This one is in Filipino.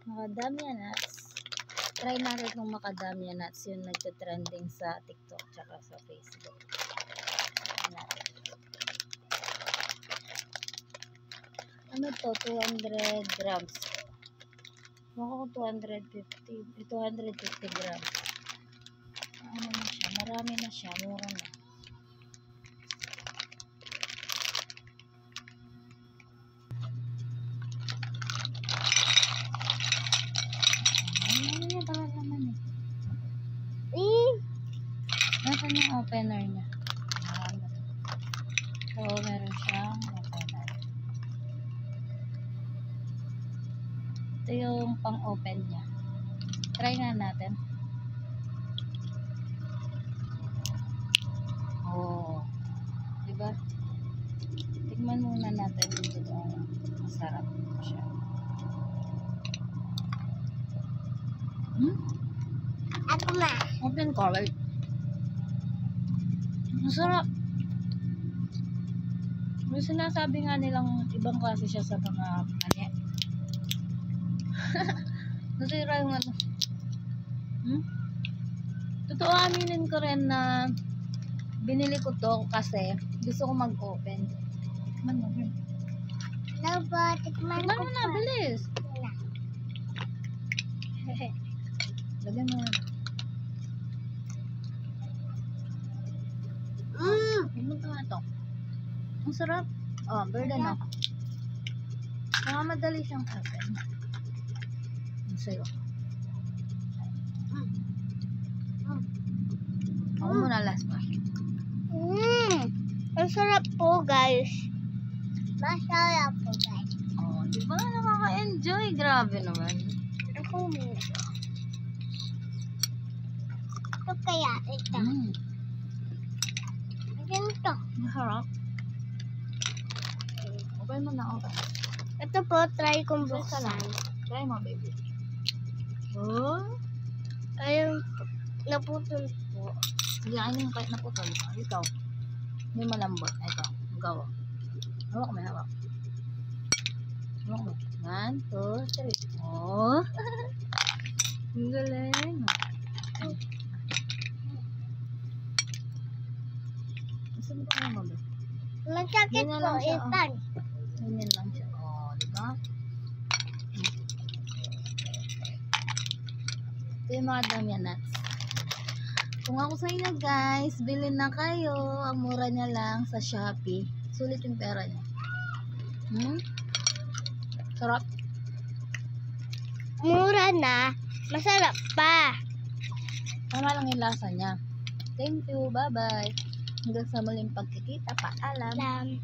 Macadamia nuts. Try natin kung macadamia nuts yung nagte-trending sa TikTok tsaka sa Facebook. Ano to? 200 grams. Mukha ko 250 grams. Ano na siya? Marami na siya. Mura na. Ano niya ba naman eh? Nasaan yung opener niya? So, meron siyang opener. Ito yung pang-open niya. Try nga natin. Oh. Diba? Tignan muna natin kung masarap siya. Ako na. Open color. Masarap. May sinasabi nga nilang ibang klase siya sa mga kanya. Nasira yung ano. Totoo, aminin ko rin na binili ko to kasi gusto ko mag-open. Tikman mo. Tikman Tikman mo na, bilis. Lagyan mo. Pumunta nga ito. Ang sarap. Oh, burden na. Mga madali siyang open. Ang sayo. Ako muna last pa. Ang sarap po, guys. Masarap po, guys. Oh, di ba nakaka-enjoy? Grabe naman. Ako muna. Ito kaya, ito. Ganito. Masarap. Open mo na, open. Ito po, try kong buksan. Try mo, baby. Oh? Ayun, naputol po. Sige, ano yung kahit naputol? Ikaw. May malambot. Ito. Gawa. Hawak mo, hawak. Hawak mo. 1, 2, 3. Oh! Ang galing. Gusto mo pa mo, baby? Masakit Ganyan po, lang siya, ipan. Ganyan lang siya. Oh, diba? Ito yung macadamia nuts. Kung ako sa inyo guys, bilhin na kayo. Ang mura niya lang sa Shopee. Sulit yung pera niya. Sarap. Mura na, masarap pa. Tama lang yung lasa niya. Thank you. Bye-bye. Hanggang sa muling pagkikita. Paalam. Alam.